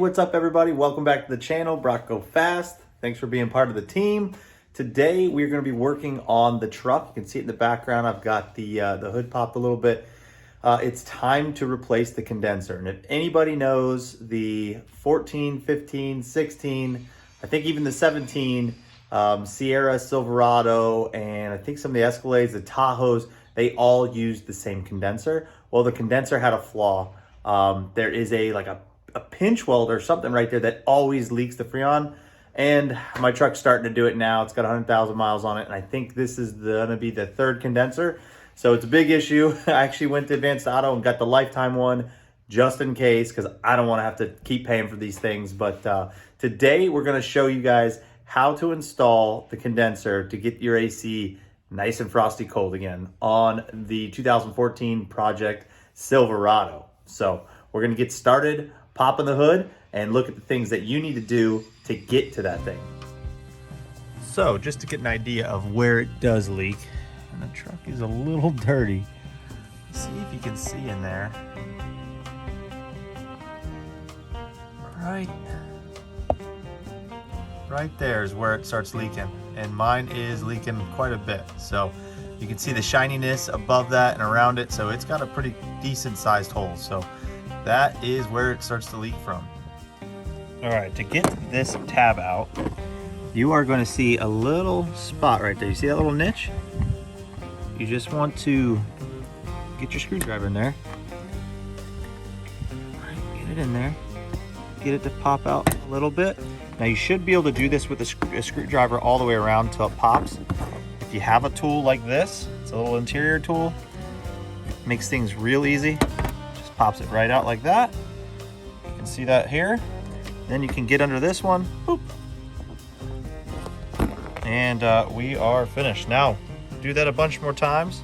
what's up everybody? Welcome back to the channel, Brock Go Fast. Thanks for being part of the team. Today we're going to be working on the truck. You can see it in the background. I've got the hood popped a little bit. It's time to replace the condenser. And if anybody knows the 14, 15, 16, I think even the 17 Sierra, Silverado, and I think some of the Escalades, the Tahoes, they all use the same condenser. Well, the condenser had a flaw. There is a pinch weld or something right there that always leaks the Freon. And my truck's starting to do it now. It's got 100,000 miles on it. And I think this is gonna be the third condenser. So it's a big issue. I actually went to Advanced Auto and got the lifetime one just in case, because I don't wanna have to keep paying for these things. But today we're gonna show you guys how to install the condenser to get your AC nice and frosty cold again on the 2014 Project Silverado. So we're gonna get started, pop in the hood, and look at the things that you need to do to get to that thing. So just to get an idea of where it does leak, and the truck is a little dirty. See if you can see in there. Right there is where it starts leaking, and mine is leaking quite a bit. So you can see the shininess above that and around it, so it's got a pretty decent sized hole. So that is where it starts to leak from. All right, to get this tab out, you are going to see a little spot right there. You see that little niche? You just want to get your screwdriver in there. All right, get it in there. Get it to pop out a little bit. Now you should be able to do this with a screwdriver all the way around until it pops. If you have a tool like this, it's a little interior tool, it makes things real easy. Just pops it right out like that. You can see that here. Then you can get under this one, boop. And we are finished. Now do that a bunch more times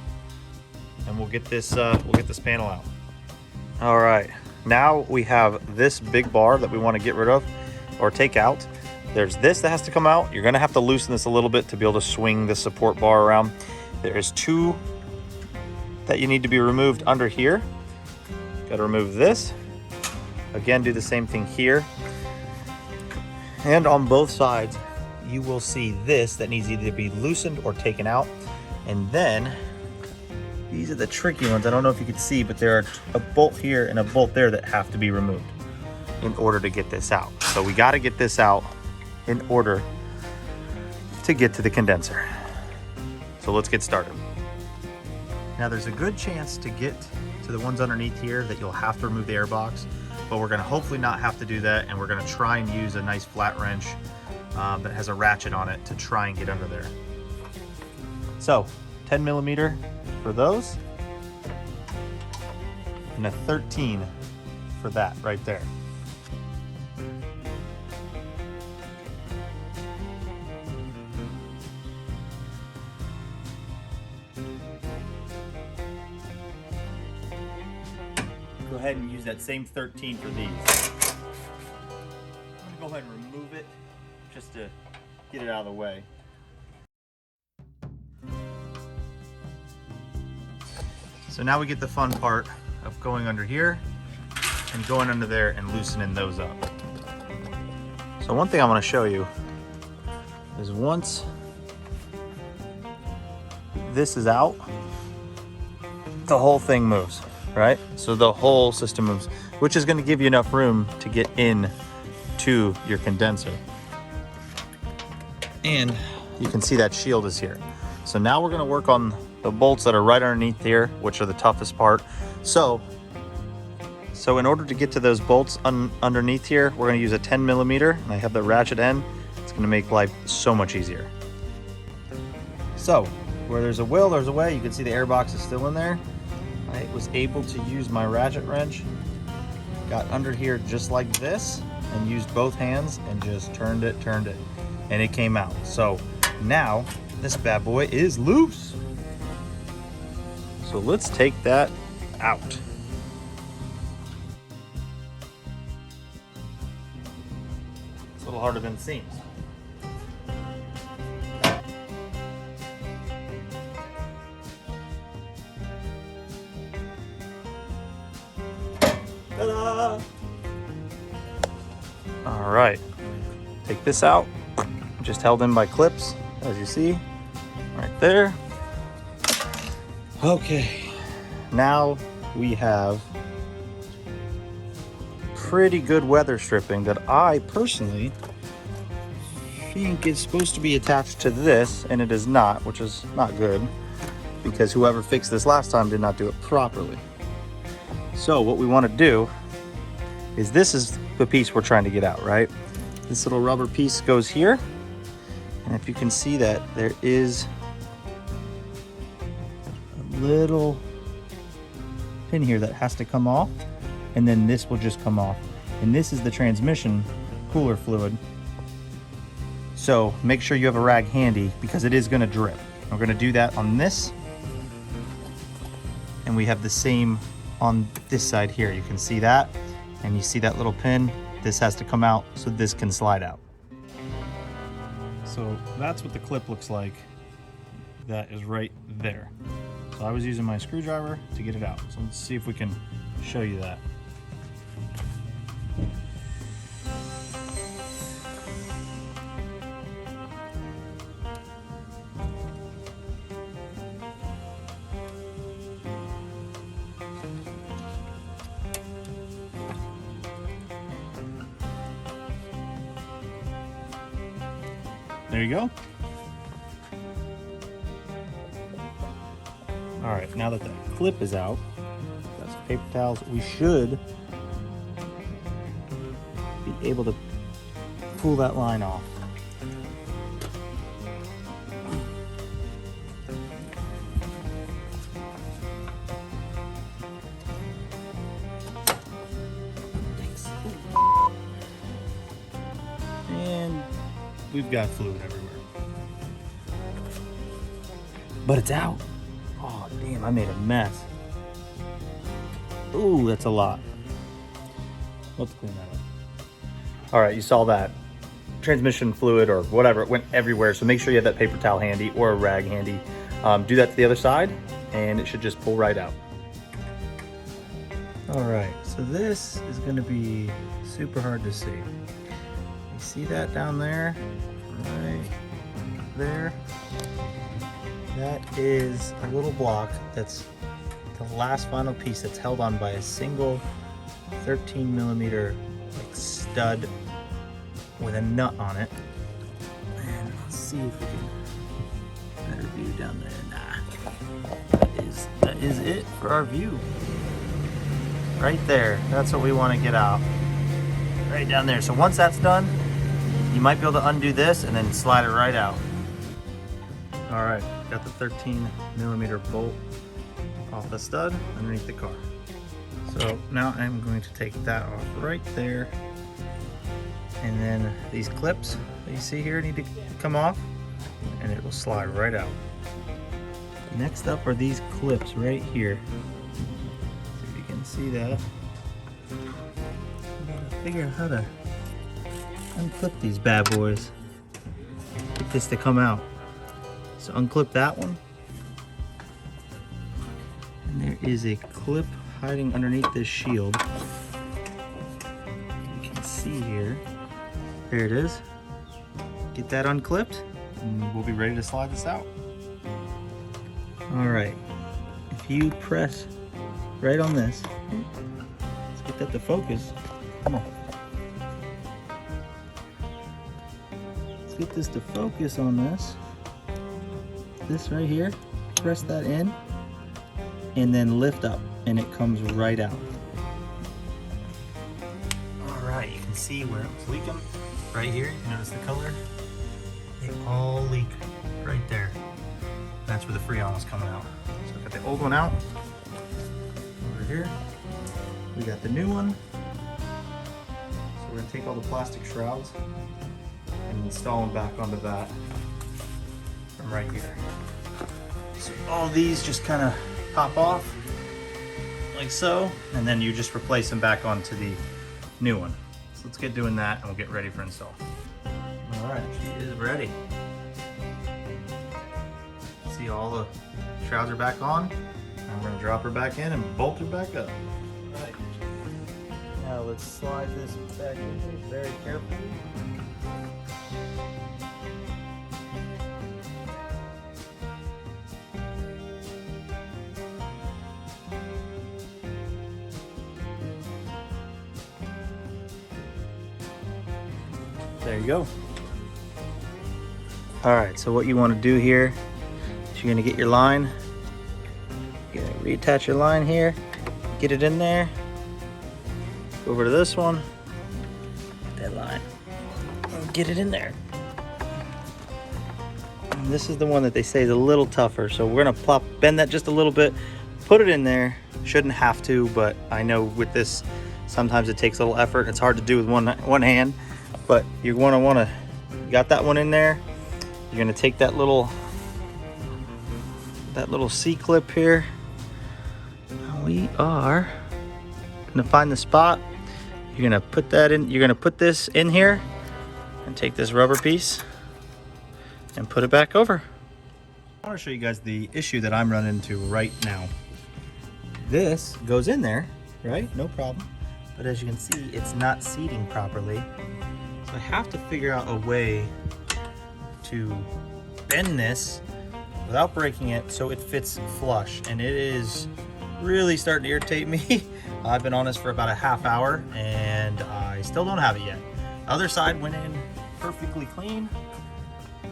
and we'll get this panel out. All right, now we have this big bar that we want to get rid of or take out. There's this that has to come out. You're gonna have to loosen this a little bit to be able to swing the support bar around. There's two that you need to be removed under here. Gotta remove this. Again, do the same thing here. And on both sides, you will see this that needs either to be loosened or taken out. And then these are the tricky ones. I don't know if you can see, but there are a bolt here and a bolt there that have to be removed in order to get this out. So we got to get this out in order to get to the condenser. So let's get started. Now there's a good chance to get to the ones underneath here that you'll have to remove the air box, but we're gonna hopefully not have to do that, and we're gonna try and use a nice flat wrench that has a ratchet on it to try and get under there. So 10 millimeter for those, and a 13 for that right there. Go ahead and use that same 13 for these. I'm gonna go ahead and remove it just to get it out of the way. So now we get the fun part of going under here and going under there and loosening those up. So one thing I want to show you is once this is out, the whole thing moves. Right? So the whole system moves, which is going to give you enough room to get in to your condenser. And you can see that shield is here. So now we're going to work on the bolts that are right underneath here, which are the toughest part. So in order to get to those bolts underneath here, we're going to use a 10 millimeter, and I have the ratchet end. It's going to make life so much easier. So where there's a will, there's a way. You can see the air box is still in there. I was able to use my ratchet wrench, got under here just like this, and used both hands and just turned it, and it came out. So now this bad boy is loose. So let's take that out. It's a little harder than it seems. Ta-da! All right, take this out, just held in by clips, as you see, right there. Okay, now we have pretty good weather stripping that I personally think is supposed to be attached to this, and it is not, which is not good because whoever fixed this last time did not do it properly. So what we want to do is, this is the piece we're trying to get out, right? This little rubber piece goes here, and if you can see that, there is a little pin here that has to come off, and then this will just come off. And this is the transmission cooler fluid. So make sure you have a rag handy because it is going to drip. We're going to do that on this, and we have the same on this side here. You can see that, and you see that little pin. This has to come out so this can slide out. So that's what the clip looks like. That is right there. So I was using my screwdriver to get it out. So let's see if we can show you that. There you go. All right, now that the clip is out, got some paper towels, we should be able to pull that line off. And we've got fluid everywhere. But it's out. Oh, damn, I made a mess. Ooh, that's a lot. Let's clean that up. All right, you saw that. Transmission fluid or whatever, it went everywhere. So make sure you have that paper towel handy or a rag handy. Do that to the other side and it should just pull right out. All right, so this is gonna be super hard to see. You see that down there? Right there? That is a little block that's the last final piece that's held on by a single 13 millimeter like stud with a nut on it. And let's see if we can better view down there. Nah, that is it for our view. Right there, that's what we want to get out. Right down there. So once that's done, you might be able to undo this and then slide it right out. All right, got the 13 millimeter bolt off the stud underneath the car. So now I'm going to take that off right there. And then these clips that you see here need to come off and it will slide right out. Next up are these clips right here. See if you can see that. I gotta figure out how to unclip these bad boys. Get this to come out. So unclip that one. And there is a clip hiding underneath this shield. You can see here. There it is. Get that unclipped and we'll be ready to slide this out. All right, if you press right on this, let's get that to focus. Come on. Let's get this to focus on this. This right here, press that in and then lift up and it comes right out. All right, you can see where it was leaking right here. You notice the color? They all leak right there. That's where the Freon is coming out. So I've got the old one out. Over here, we got the new one. So we're gonna take all the plastic shrouds and install them back onto that from right here. So all these just kind of pop off like so, and then you just replace them back onto the new one. So let's get doing that and we'll get ready for install. All right, she is ready. See, all the shrouds are back on. And we're gonna drop her back in and bolt her back up. All right. Now let's slide this back in here very carefully. There you go. All right, so what you want to do here is you're going to get your line. You're going to reattach your line here, get it in there. Go over to this one, that line, and get it in there. And this is the one that they say is a little tougher, so we're going to bend that just a little bit, put it in there. Shouldn't have to, but I know with this, sometimes it takes a little effort. It's hard to do with one hand. But you got that one in there. You're gonna take that little C-clip here. We are gonna find the spot. You're gonna put that in. You're gonna put this in here, and take this rubber piece and put it back over. I want to show you guys the issue that I'm running into right now. This goes in there, right? No problem. But as you can see, it's not seating properly. So I have to figure out a way to bend this without breaking it so it fits flush, and it is really starting to irritate me. I've been on this for about a half hour and I still don't have it yet. The other side went in perfectly clean.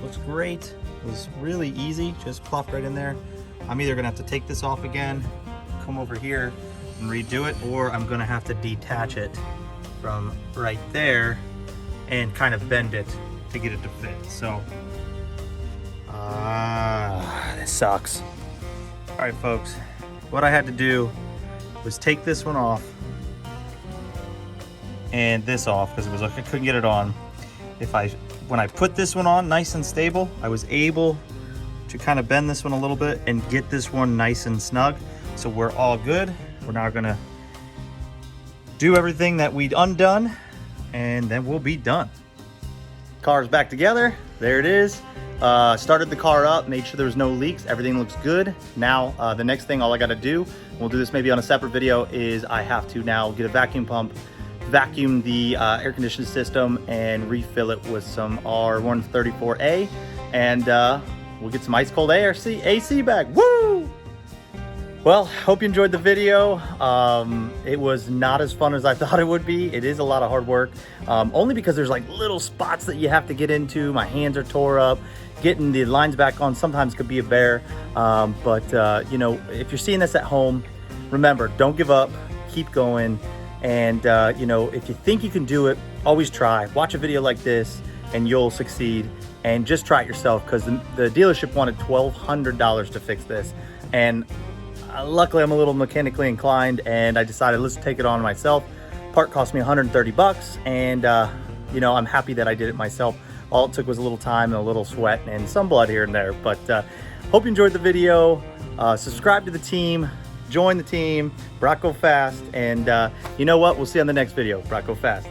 Looks great. It was really easy, just plopped right in there. I'm either gonna have to take this off again, come over here and redo it, or I'm gonna have to detach it from right there and kind of bend it to get it to fit. So, this sucks. All right, folks, what I had to do was take this one off and this off because it was like I couldn't get it on. When I put this one on nice and stable, I was able to kind of bend this one a little bit and get this one nice and snug. So we're all good. We're now gonna do everything that we'd undone, and then we'll be done. Car's back together. There it is. Started the car up, made sure there was no leaks. Everything looks good. Now, the next thing, all I gotta do, we'll do this maybe on a separate video, is I have to now get a vacuum pump, vacuum the air conditioning system, and refill it with some R134A, and we'll get some ice cold AC back. Woo! Well, hope you enjoyed the video. It was not as fun as I thought it would be. It is a lot of hard work, only because there's like little spots that you have to get into. My hands are tore up. Getting the lines back on sometimes could be a bear. You know, if you're seeing this at home, remember, don't give up, keep going. And you know, if you think you can do it, always try. Watch a video like this and you'll succeed. And just try it yourself, because the dealership wanted $1,200 to fix this. And luckily I'm a little mechanically inclined, and I decided let's take it on myself. Part cost me 130 bucks, and you know, I'm happy that I did it myself. All it took was a little time and a little sweat and some blood here and there. But hope you enjoyed the video. Subscribe to the team, join the team, Brock Go Fast, and you know what? We'll see you on the next video. Brock Go Fast.